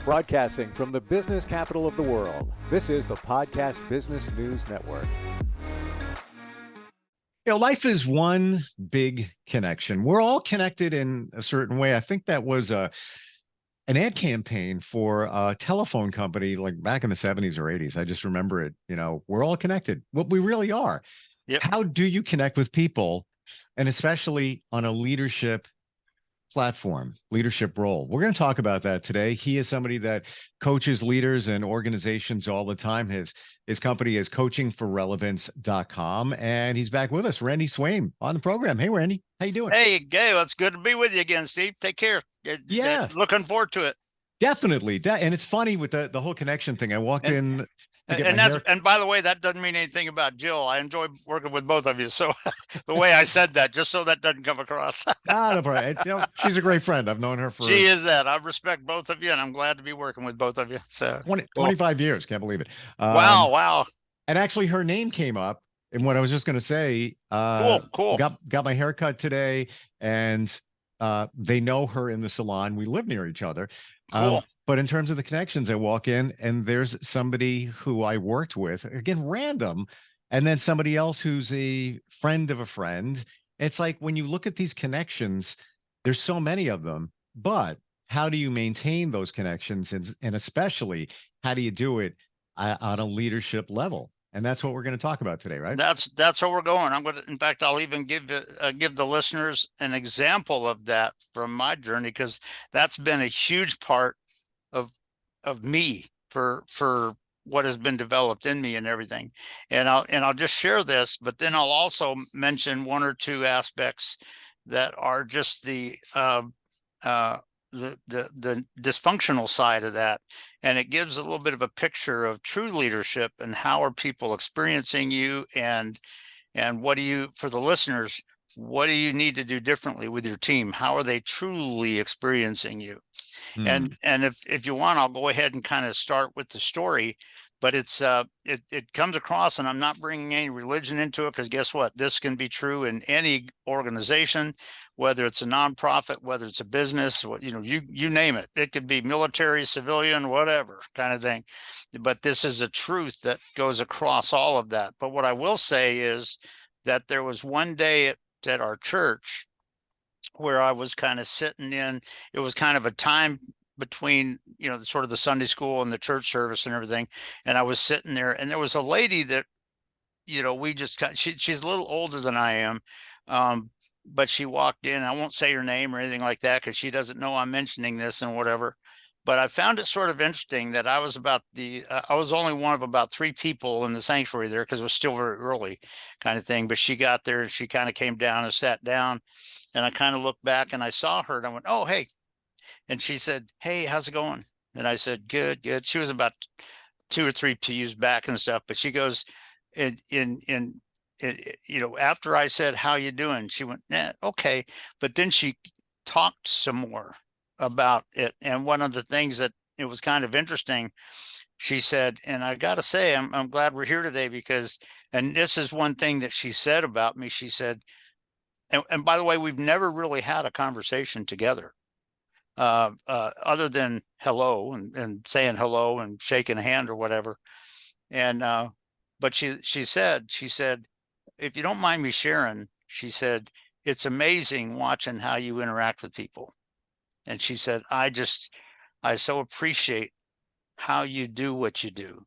Broadcasting from the business capital of the world, this is the Podcast Business News Network. Life is one big connection. We're all connected in a certain way. I think that was an ad campaign for a telephone company like back in the 70s or 80s. I just remember it. We're all connected. What we really are. Yep. How do you connect with people, and especially on a leadership platform, leadership role? We're going to talk about that today. He is somebody that coaches leaders and organizations all the time. His company is coachingforrelevance.com, and he's back with us, Randy Swaim, on the program. Hey, Randy, how you doing? Hey, Gail, it's good to be with you again, Steve. Take care. Yeah. Looking forward to it. Definitely. And it's funny with the whole connection thing. I walked in to get my hair. And by the way, that doesn't mean anything about Jill. I enjoy working with both of you. So the way I said that, just so that doesn't come across. No problem. She's a great friend. I've known her for. She is that. I respect both of you, and I'm glad to be working with both of you. So 25 years. Can't believe it. Wow. And actually, her name came up in what I was just going to say. Cool. Got my hair cut today, and they know her in the salon. We live near each other. Cool. But in terms of the connections, I walk in and there's somebody who I worked with, again, random, and then somebody else who's a friend of a friend. It's like when you look at these connections, there's so many of them, but how do you maintain those connections? And especially, how do you do it on a leadership level? And that's what we're going to talk about today, right? That's where we're going. In fact, I'll even give the listeners an example of that from my journey, because that's been a huge part of me for what has been developed in me and everything. And I'll just share this, but then I'll also mention one or two aspects that are just the dysfunctional side of that. And it gives a little bit of a picture of true leadership and how are people experiencing you, and what do you, for the listeners, what do you need to do differently with your team? How are they truly experiencing you? And if you want, I'll go ahead and kind of start with the story, but it comes across, and I'm not bringing any religion into it, because guess what? This can be true in any organization, whether it's a nonprofit, whether it's a business, you name it. It could be military, civilian, whatever kind of thing. But this is a truth that goes across all of that. But what I will say is that there was one day at our church where I was kind of sitting in. It was kind of a time between, sort of the Sunday school and the church service and everything. And I was sitting there, and there was a lady that, she's a little older than I am. But she walked in. I won't say her name or anything like that, because she doesn't know I'm mentioning this and whatever. But I found it sort of interesting that I was I was only one of about 3 people in the sanctuary there, because it was still very early kind of thing. But she got there, and she kind of came down and sat down. And I kind of looked back and I saw her, and I went, "Oh, hey." And she said, "Hey, how's it going?" And I said, "Good, good." She was about 2 or 3 pews back and stuff. But she goes, after I said, "How you doing?" She went, "Okay." But then she talked some more about it. And one of the things that it was kind of interesting, she said, and I got to say, I'm glad we're here today, because, and this is one thing that she said about me. She said, and by the way, we've never really had a conversation together, other than hello and saying hello and shaking a hand or whatever. And, but she said, "If you don't mind me sharing," she said, "it's amazing watching how you interact with people." And she said, I so appreciate how you do what you do."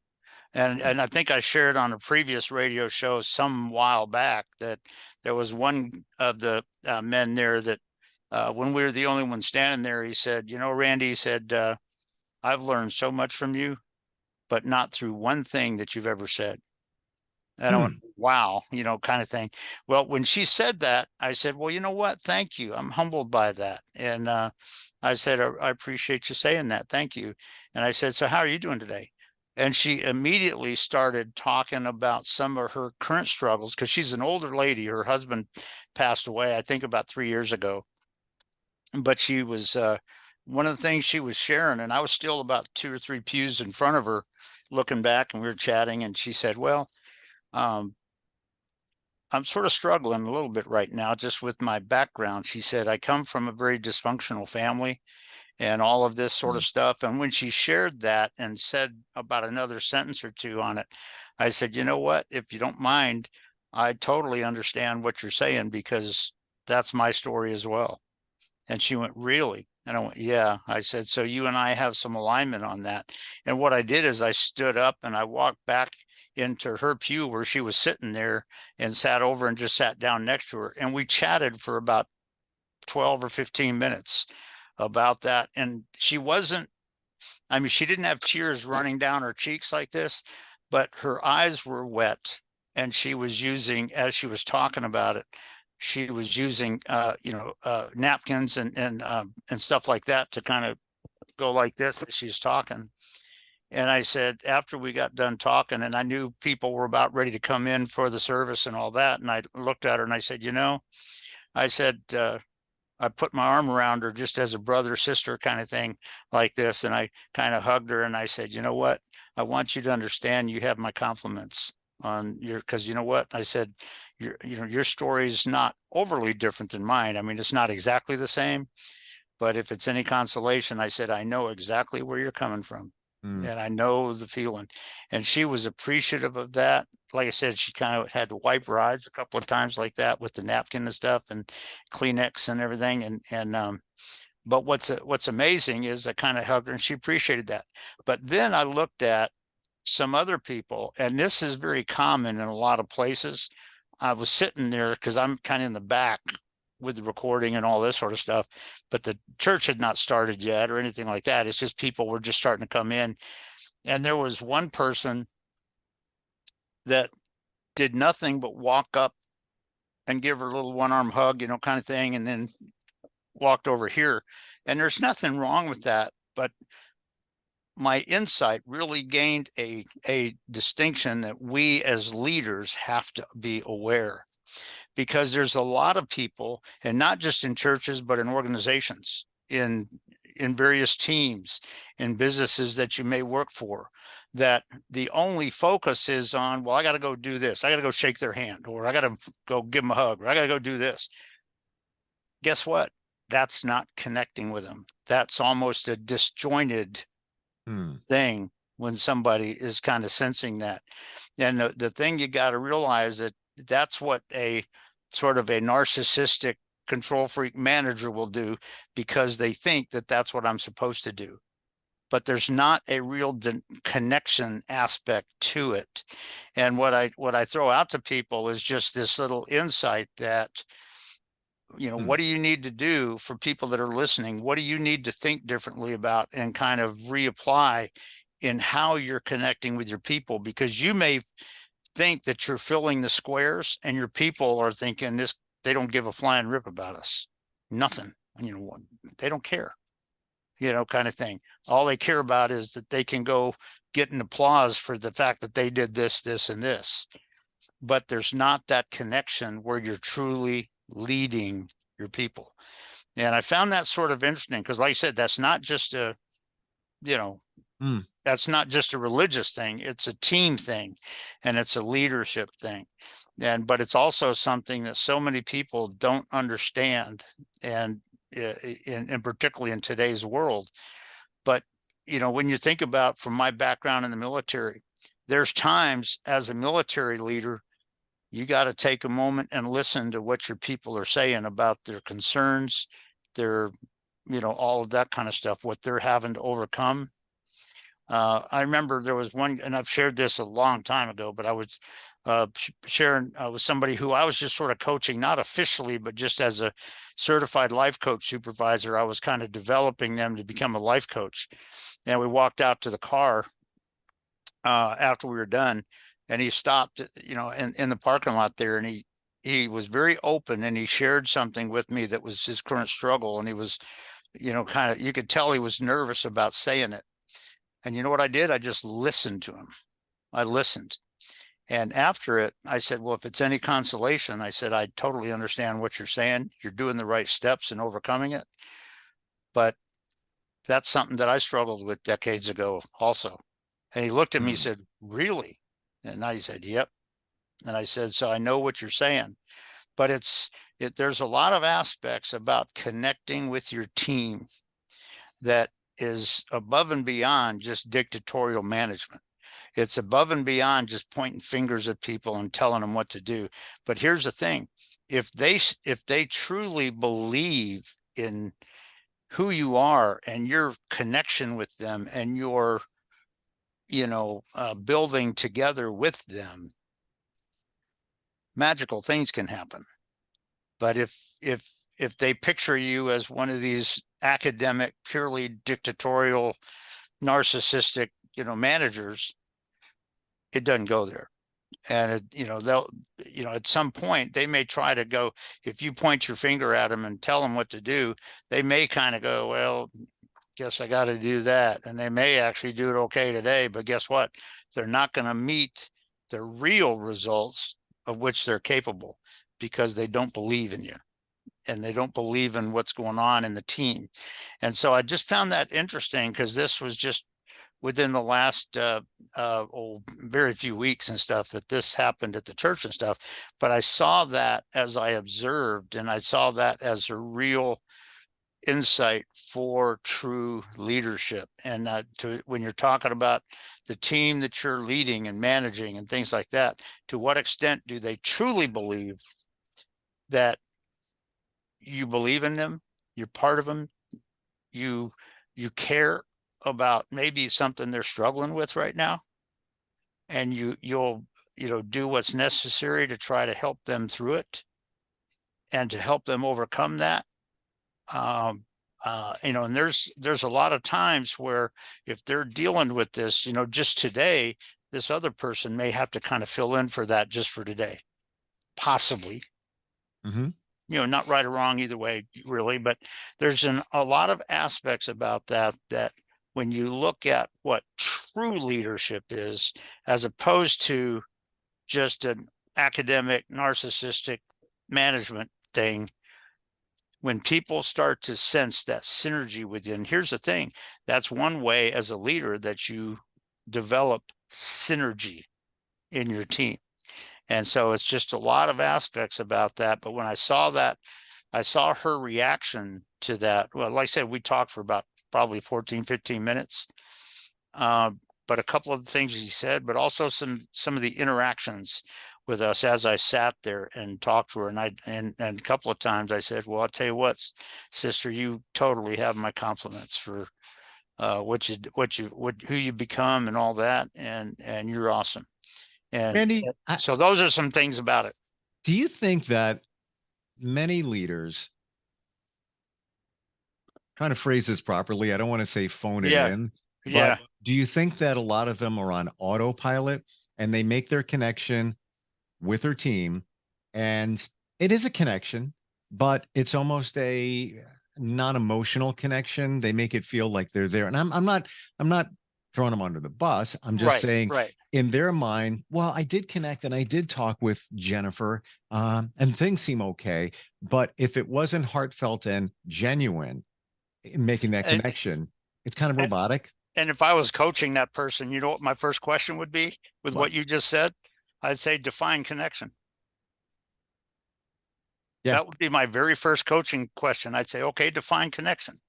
And I think I shared on a previous radio show some while back that there was one of the men there that when we were the only one standing there, he said, "Randy," he said, "I've learned so much from you, but not through one thing that you've ever said." And I went, wow, kind of thing. Well, when she said that, I said, "Well, you know what? Thank you. I'm humbled by that." And I said, I appreciate you saying that. Thank you." And I said, "So how are you doing today?" And she immediately started talking about some of her current struggles, because she's an older lady. Her husband passed away, I think, about 3 years ago. But she was, one of the things she was sharing, and I was still about 2 or 3 pews in front of her looking back, and we were chatting. And she said, "Well, I'm sort of struggling a little bit right now just with my background." She said, "I come from a very dysfunctional family, and all of this sort of stuff. And when she shared that and said about another sentence or two on it, I said, you know what, if you don't mind, I totally understand what you're saying, because that's my story as well. And she went, really? And I went, yeah. I said, so you and I have some alignment on that. And what I did is I stood up and I walked back into her pew where she was sitting there, and sat over and just sat down next to her. And we chatted for about 12 or 15 minutes about that. And she wasn't, I mean, she didn't have tears running down her cheeks like this, but her eyes were wet. And she was using, as she was talking about it, she was using, napkins and stuff like that to kind of go like this as she's talking. And I said, after we got done talking, and I knew people were about ready to come in for the service and all that, and I looked at her and I said, I said, I put my arm around her just as a brother sister kind of thing like this. And I kind of hugged her and I said, you know what? I want you to understand you have my compliments on your, because you know what? I said, your story is not overly different than mine. I mean, it's not exactly the same, but if it's any consolation, I said, I know exactly where you're coming from. And I know the feeling. And she was appreciative of that. Like I said, she kind of had to wipe her eyes a couple of times like that with the napkin and stuff and Kleenex and everything. But what's amazing is I kind of hugged her and she appreciated that. But then I looked at some other people, and this is very common in a lot of places. I was sitting there because I'm kind of in the back with the recording and all this sort of stuff, but the church had not started yet or anything like that. It's just people were just starting to come in. And there was one person that did nothing but walk up and give her a little one-arm hug, kind of thing, and then walked over here. And there's nothing wrong with that, but my insight really gained a distinction that we as leaders have to be aware, because there's a lot of people, and not just in churches, but in organizations, in various teams, in businesses that you may work for, that the only focus is on, well, I got to go do this. I got to go shake their hand, or I got to go give them a hug, or I got to go do this. Guess what? That's not connecting with them. That's almost a disjointed thing when somebody is kind of sensing that. And the thing you got to realize that that's what a sort of a narcissistic control freak manager will do, because they think that that's what I'm supposed to do. But there's not a real connection aspect to it. And what I throw out to people is just this little insight that, what do you need to do for people that are listening? What do you need to think differently about and kind of reapply in how you're connecting with your people? Because you may think that you're filling the squares and your people are thinking they don't give a flying rip about us. Nothing. They don't care, kind of thing. All they care about is that they can go get an applause for the fact that they did this, this, and this. But there's not that connection where you're truly leading your people. And I found that sort of interesting, because like I said, that's not just that's not just a religious thing. It's a team thing, and it's a leadership thing. But it's also something that so many people don't understand, and particularly in today's world. But, when you think about, from my background in the military, there's times as a military leader, you got to take a moment and listen to what your people are saying about their concerns, their, all of that kind of stuff, what they're having to overcome. I remember there was one, and I've shared this a long time ago, but I was sharing with somebody who I was just sort of coaching, not officially, but just as a certified life coach supervisor. I was kind of developing them to become a life coach. And we walked out to the car after we were done, and he stopped, in the parking lot there, and he was very open, and he shared something with me that was his current struggle. And he was, kind of, you could tell he was nervous about saying it. And you know what I did? I just listened to him. I listened. And after it, I said, well, if it's any consolation, I said, I totally understand what you're saying. You're doing the right steps in overcoming it. But that's something that I struggled with decades ago also. And he looked at me, he said, really? And I said, yep. And I said, so I know what you're saying. But there's a lot of aspects about connecting with your team that is above and beyond just dictatorial management. It's above and beyond just pointing fingers at people and telling them what to do. But here's the thing. If they truly believe in who you are and your connection with them and your, building together with them, magical things can happen. But if they picture you as one of these academic, purely dictatorial, narcissistic, managers, it doesn't go there. And they'll, at some point they may try to go, if you point your finger at them and tell them what to do, they may kind of go, well, guess I got to do that. And they may actually do it okay today, but guess what? They're not going to meet the real results of which they're capable, because they don't believe in you and they don't believe in what's going on in the team. And so I just found that interesting, because this was just within the last very few weeks and stuff that this happened at the church and stuff. But I saw that as I observed, and I saw that as a real insight for true leadership. And when you're talking about the team that you're leading and managing and things like that, to what extent do they truly believe that you believe in them, you're part of them, you care about maybe something they're struggling with right now, and you'll do what's necessary to try to help them through it and to help them overcome that. And there's a lot of times where if they're dealing with this, just today, this other person may have to kind of fill in for that just for today, possibly. Mm-hmm. Not right or wrong either way, really, but there's a lot of aspects about that when you look at what true leadership is, as opposed to just an academic, narcissistic management thing, when people start to sense that synergy within, here's the thing, that's one way as a leader that you develop synergy in your team. And so it's just a lot of aspects about that. But when I saw that, I saw her reaction to that. Well, like I said, we talked for about probably 14, 15 minutes. But a couple of the things she said, but also some of the interactions with us as I sat there and talked to her. And a couple of times I said, well, I'll tell you what, sister, you totally have my compliments for who you become and all that. And you're awesome. And Randy, so those are some things about it. Do you think that many leaders, trying to phrase this properly, I don't want to say phone it in, but do you think that a lot of them are on autopilot and they make their connection with their team, and it is a connection, but it's almost a non-emotional connection? They make it feel like they're there. And I'm not throwing them under the bus. I'm just saying, in their mind, well, I did connect and I did talk with Jennifer, and things seem okay. But if it wasn't heartfelt and genuine in making that connection, it's kind of robotic. And if I was coaching that person, you know what my first question would be with what you just said? I'd say define connection. Yeah. That would be my very first coaching question. I'd say, okay, define connection.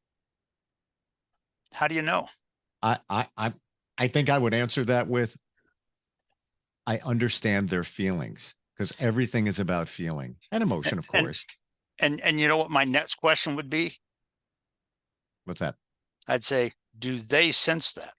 How do you know? I think I would answer that with, I understand their feelings, because everything is about feeling and emotion, of course. And you know what my next question would be? What's that? I'd say, do they sense that?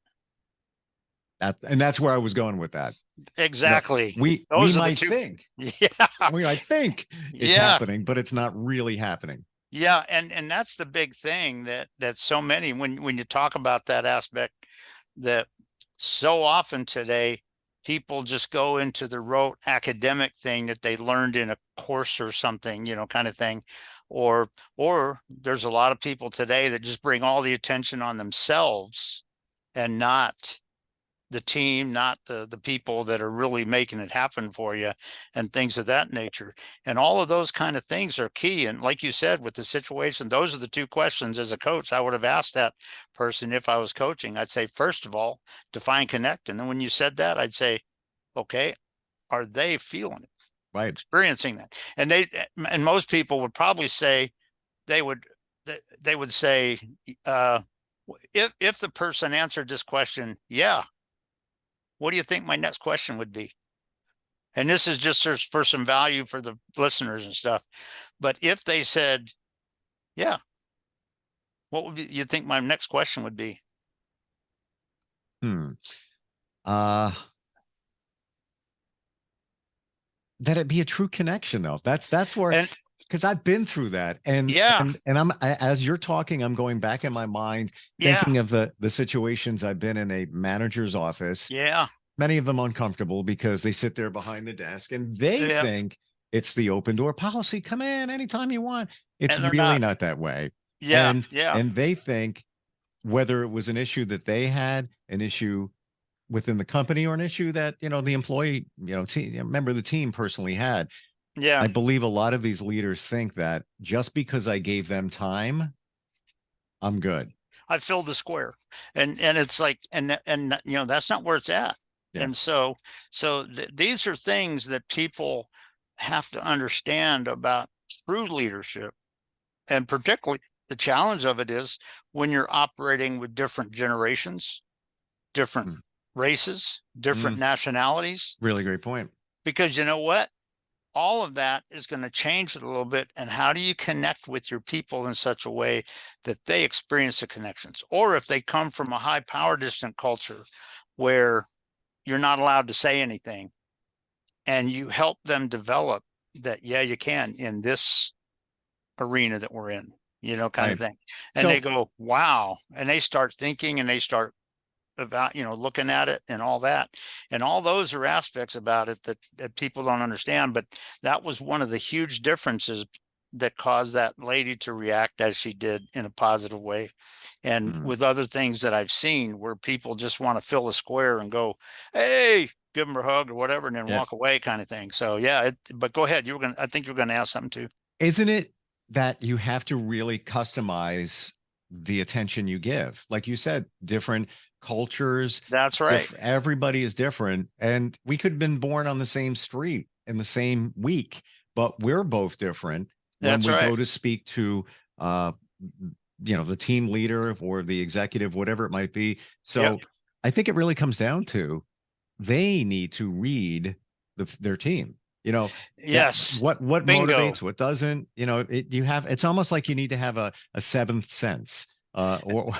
And that's where I was going with that. Exactly. We might think. Yeah. We might think it's happening, but it's not really happening. Yeah. And that's the big thing that so many, when you talk about that aspect, that so often today, people just go into the rote academic thing that they learned in a course or something, kind of thing. Or there's a lot of people today that just bring all the attention on themselves and not the team, not the people that are really making it happen for you, and things of that nature. And all of those kind of things are key. And like you said, with the situation, those are the two questions as a coach I would have asked that person if I was coaching. I'd say, first of all, define connect. And then when you said that, I'd say, okay, are they feeling it? Right. Experiencing that? And most people would probably say, they would say, if the person answered this question, yeah, what do you think my next question would be? And this is just for some value for the listeners and stuff. But if they said, yeah, what would you think my next question would be? Hmm. Uh, that it be a true connection though. That's where, And because I've been through that, and yeah, as you're talking, I'm going back in my mind yeah, thinking of the situations I've been in a manager's office, yeah, many of them uncomfortable because they sit there behind the desk and they yeah. think it's the open door policy. Come in anytime you want. It's And they're really not. not that way. Yeah, And yeah, and they think whether it was an issue that they had, an issue within the company, or an issue that, the employee, member of the team personally had. yeah. I believe a lot of these leaders think that just because I gave them time, I'm good. I filled the square, and it's like, and that's not where it's at. Yeah. And so these are things that people have to understand about true leadership. And particularly the challenge of it is when you're operating with different generations, different Mm. races, different Mm. nationalities, Really great point. because you know what? All of that is going to change it a little bit. And how do you connect with your people in such a way that they experience the connections? Or if they come from a high power distant culture where you're not allowed to say anything, and you help them develop that, yeah, you can in this arena that we're in, kind of Right. thing. And they So go, wow. And they start thinking and they start about, looking at it and all that. And all those are aspects about it that people don't understand. But that was one of the huge differences that caused that lady to react as she did in a positive way. And mm, with other things that I've seen where people just want to fill a square and go, hey, give them a hug or whatever, and then yeah. walk away kind of thing. So yeah, but go ahead. I think you were going to ask something too. Isn't it that you have to really customize the attention you give? Like you said, different cultures, That's right. if everybody is different, and we could have been born on the same street in the same week, but we're both different when That's we right. go to speak to uh the team leader or the executive, whatever it might be. Yep. So I think it really comes down to they need to read their team. That Yes. what Bingo. motivates, what doesn't. It's almost like you need to have a seventh sense, or or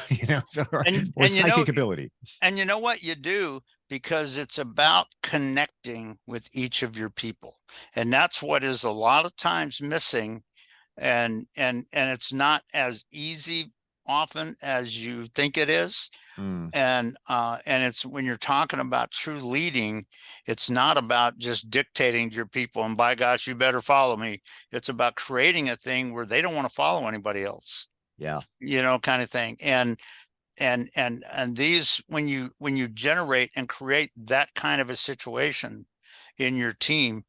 And psychic ability. and you know what you do, because it's about connecting with each of your people. And that's what is a lot of times missing. And it's not as easy often as you think it is. Mm, And it's when you're talking about true leading, it's not about just dictating to your people and, by gosh, you better follow me. It's about creating a thing where they don't want to follow anybody else, yeah. kind of thing. And these, when you generate and create that kind of a situation in your team,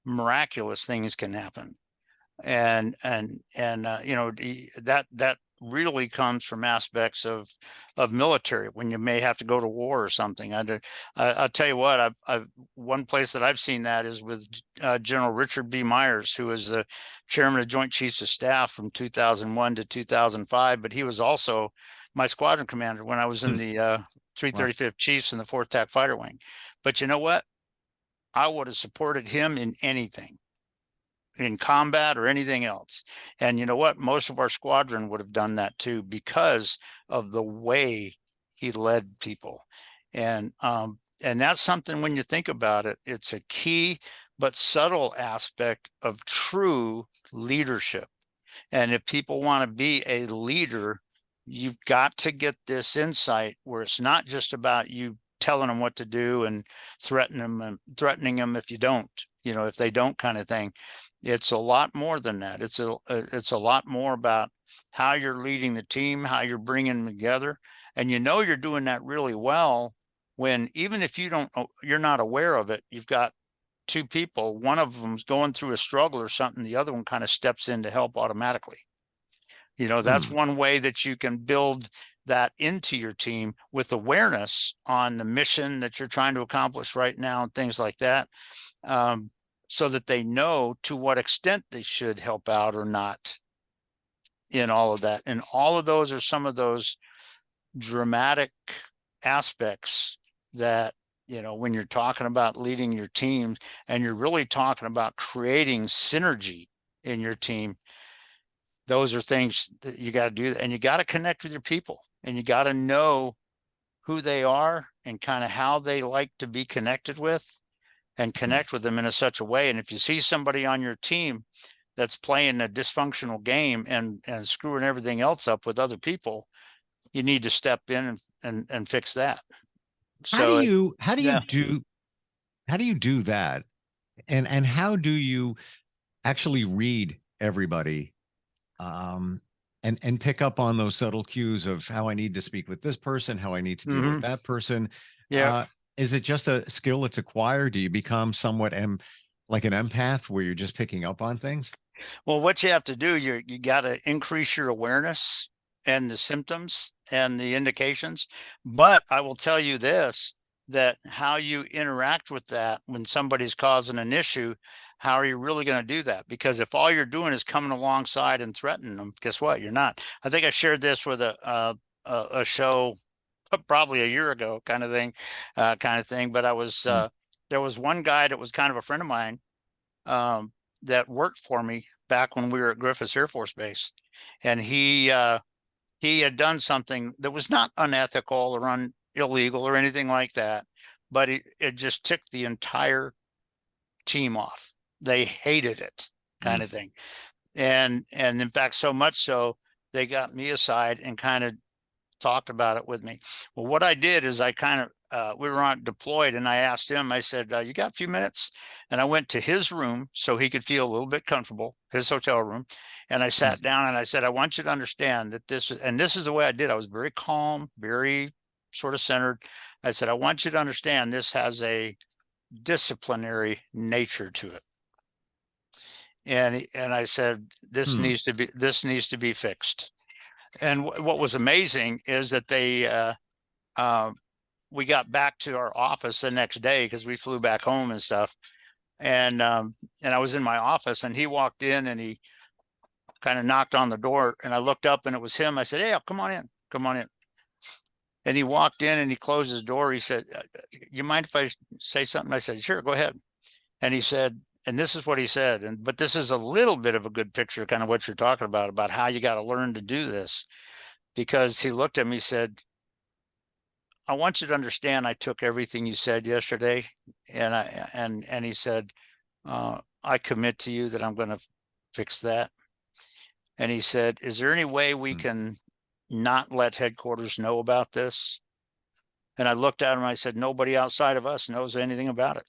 miraculous things can happen. That really comes from aspects of military, when you may have to go to war or something. I'll tell you what, I've one place that I've seen that is with General Richard B. Myers, who was the chairman of Joint Chiefs of Staff from 2001 to 2005, but he was also my squadron commander when I was in Hmm. the Wow. 335th Chiefs in the 4th TAC Fighter Wing. But you know what? I would have supported him in anything, in combat or anything else. And you know what? Most of our squadron would have done that too, because of the way he led people. And that's something, when you think about it, it's a key but subtle aspect of true leadership. And if people want to be a leader, you've got to get this insight where it's not just about you telling them what to do and threatening them if you don't, if they don't, kind of thing. It's a lot more than that. It's a lot more about how you're leading the team, how you're bringing them together. And you're doing that really well when, even if you're not aware of it, you've got two people, one of them's going through a struggle or something, the other one kind of steps in to help automatically. That's Hmm. one way that you can build that into your team, with awareness on the mission that you're trying to accomplish right now and things like that, so that they know to what extent they should help out or not in all of that. And all of those are some of those dramatic aspects that, when you're talking about leading your team and you're really talking about creating synergy in your team, those are things that you got to do. And you got to connect with your people, and you got to know who they are and kind of how they like to be connected with, and connect with them in such a way. And if you see somebody on your team that's playing a dysfunctional game and screwing everything else up with other people, you need to step in and fix that. How do So you how do you yeah. do how do you do that? And how do you actually read everybody, um and pick up on those subtle cues of how I need to speak with this person, how I need to deal with that person? Yeah. Is it just a skill that's acquired? Do you become somewhat like an empath where you're just picking up on things? Well, what you have to do, you got to increase your awareness and the symptoms and the indications. But I will tell you this, that how you interact with that when somebody's causing an issue, how are you really going to do that? Because if all you're doing is coming alongside and threatening them, guess what? You're not. I think I shared this with a show probably a year ago, kind of thing. But I was Hmm. there was one guy that was kind of a friend of mine, that worked for me back when we were at Griffiths Air Force Base, and he had done something that was not unethical or illegal or anything like that, but it just ticked the entire team off. They hated it, kind Hmm. of thing, and in fact, so much so they got me aside and kind of talked about it with me. Well, what I did is I kind of we were on deployed, and I asked him, I said, you got a few minutes? And I went to his room so he could feel a little bit comfortable, his hotel room. And I Hmm. sat down and I said, I want you to understand that this is the way I did. I was very calm, very sort of centered. I said, I want you to understand this has a disciplinary nature to it. And I said, this Hmm. needs to be fixed. And what was amazing is that we got back to our office the next day because we flew back home and stuff. And I was in my office, and he walked in and he kind of knocked on the door, and I looked up and it was him. I said, "Hey, come on in, come on in." And he walked in and he closed his door. He said, "You mind if I say something?" I said, "Sure, go ahead." And he said, and this is what he said, but this is a little bit of a good picture, kind of what you're talking about how you got to learn to do this. Because he looked at me, said, I want you to understand, I took everything you said yesterday, and he said, I commit to you that I'm going to fix that. And he said, is there any way we Hmm. can not let headquarters know about this? And I looked at him and I said, nobody outside of us knows anything about it.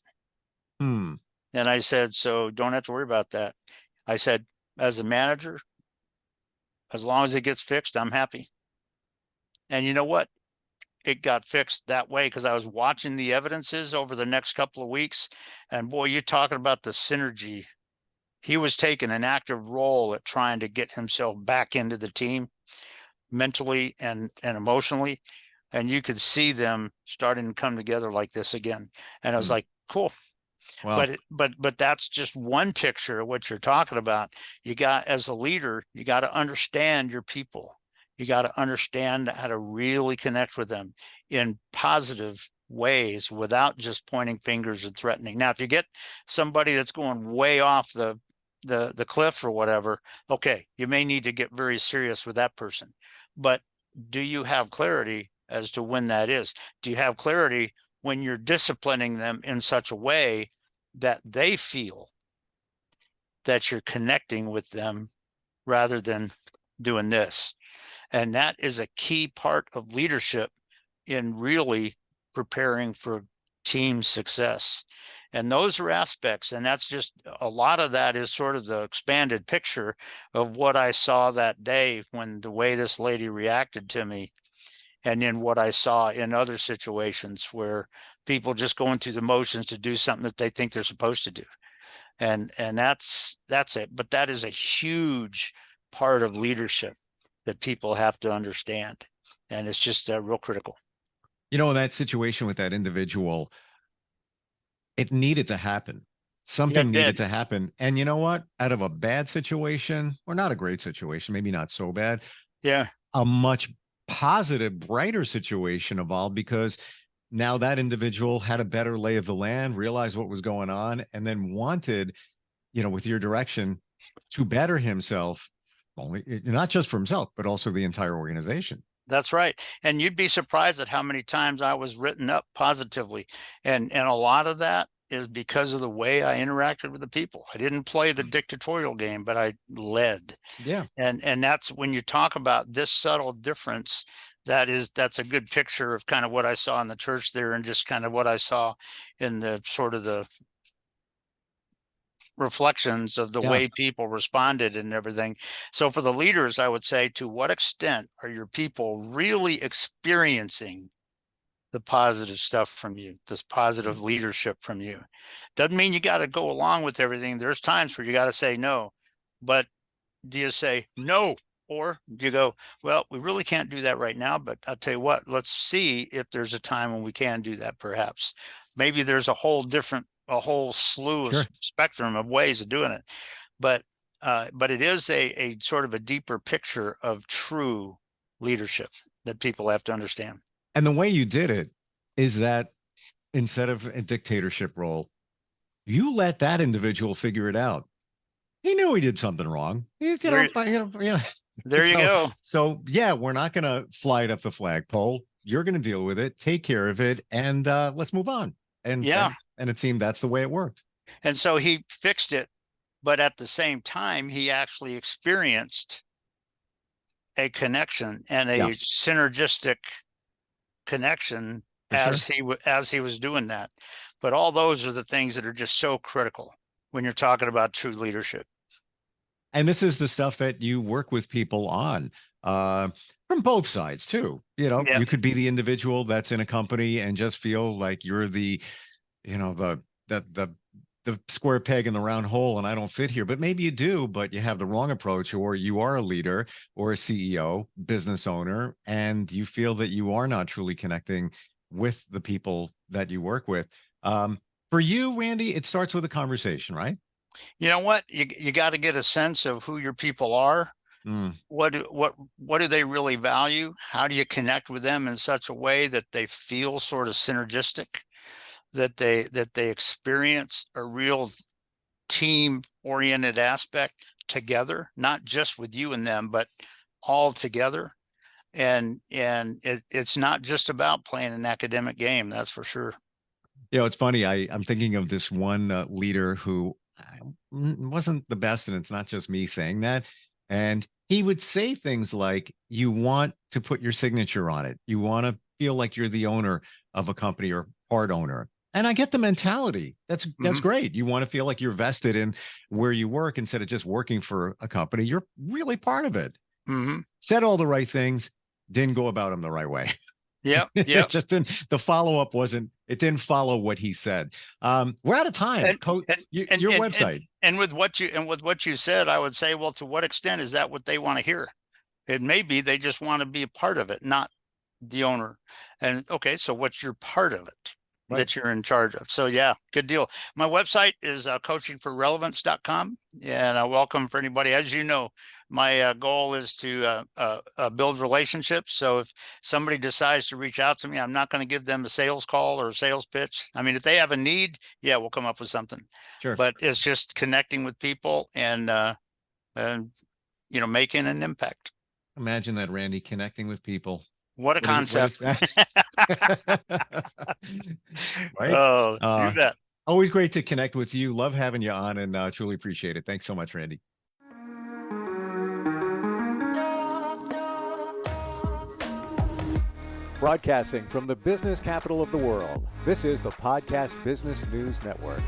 Hmm. And I said, so don't have to worry about that. I said, as a manager, as long as it gets fixed, I'm happy. And you know what? It got fixed that way because I was watching the evidences over the next couple of weeks. And boy, you're talking about the synergy. He was taking an active role at trying to get himself back into the team mentally and emotionally. And you could see them starting to come together like this again. And I was Hmm. like, cool. Well, But that's just one picture of what you're talking about. You got, as a leader, you got to understand your people. You got to understand how to really connect with them in positive ways without just pointing fingers and threatening. Now, if you get somebody that's going way off the cliff or whatever, okay, you may need to get very serious with that person. But do you have clarity as to when that is? Do you have clarity when you're disciplining them in such a way that they feel that you're connecting with them rather than doing this? And that is a key part of leadership in really preparing for team success. And those are aspects, and that's just a lot of that is sort of the expanded picture of what I saw that day when the way this lady reacted to me, and then what I saw in other situations where people just going through the motions to do something that they think they're supposed to do. And that's it. But that is a huge part of leadership that people have to understand. And it's just real critical. in that situation with that individual, it needed to happen. Yeah, Something it needed did. to happen. And you know what? Out of a bad situation, or not a great situation, maybe not so bad, Yeah. a much positive, brighter situation evolved because now that individual had a better lay of the land, realized what was going on, and then wanted, with your direction, to better himself, only not just for himself, but also the entire organization. That's right. And you'd be surprised at how many times I was written up positively. And a lot of that is because of the way I interacted with the people. I didn't play the dictatorial game, but I led. Yeah. And that's when you talk about this subtle difference, that's a good picture of kind of what I saw in the church there, and just kind of what I saw in the sort of the reflections of the way people responded and everything. So for the leaders, I would say, to what extent are your people really experiencing the positive stuff from you, this positive leadership from you? Doesn't mean you got to go along with everything. There's times where you got to say no, but do you say no? Or do you go, well, we really can't do that right now, but I'll tell you what, let's see if there's a time when we can do that. Perhaps maybe there's a whole slew of spectrum of ways of doing it. But it is a sort of a deeper picture of true leadership that people have to understand. And the way you did it is that instead of a dictatorship role, you let that individual figure it out. He knew he did something wrong. He's, There you go. So yeah, we're not going to fly it up the flagpole. You're going to deal with it, take care of it, and let's move on. And and it seemed that's the way it worked. And so he fixed it, but at the same time, he actually experienced a connection and a synergistic connection as he was doing that. But all those are the things that are just so critical when you're talking about true leadership. And this is the stuff that you work with people on from both sides too. You could be the individual that's in a company and just feel like you're the square peg in the round hole and I don't fit here, but maybe you do, but you have the wrong approach, or you are a leader or a CEO, business owner, and you feel that you are not truly connecting with the people that you work with. For you, Randy, it starts with a conversation, right? You know what? You got to get a sense of who your people are. What do they really value? How do you connect with them in such a way that they feel sort of synergistic, that they experience a real team-oriented aspect together, not just with you and them, but all together. And it's not just about playing an academic game, that's for sure. It's funny. I'm thinking of this one leader who wasn't the best, and it's not just me saying that. And he would say things like, you want to put your signature on it. You want to feel like you're the owner of a company or part owner. And I get the mentality. That's great. You want to feel like you're vested in where you work instead of just working for a company. You're really part of it. Said all the right things, didn't go about them the right way. Yeah. Just the follow-up it didn't follow what he said. We're out of time. Your website. And with what you said, I would say, well, to what extent is that what they want to hear? It may be they just want to be a part of it, not the owner. And okay, so what's your part of it that you're in charge of? So yeah, good deal. My website is coachingforrelevance.com, and I welcome for anybody. As you know, my goal is to build relationships. So if somebody decides to reach out to me, I'm not going to give them a sales call or a sales pitch. I mean, if they have a need, we'll come up with something. Sure. But it's just connecting with people and making an impact. Imagine that, Randy, connecting with people. What a concept. Right? Oh, you bet. Always great to connect with you. Love having you on, and truly appreciate it. Thanks so much, Randy. Broadcasting from the business capital of the world, this is the Podcast Business News Network.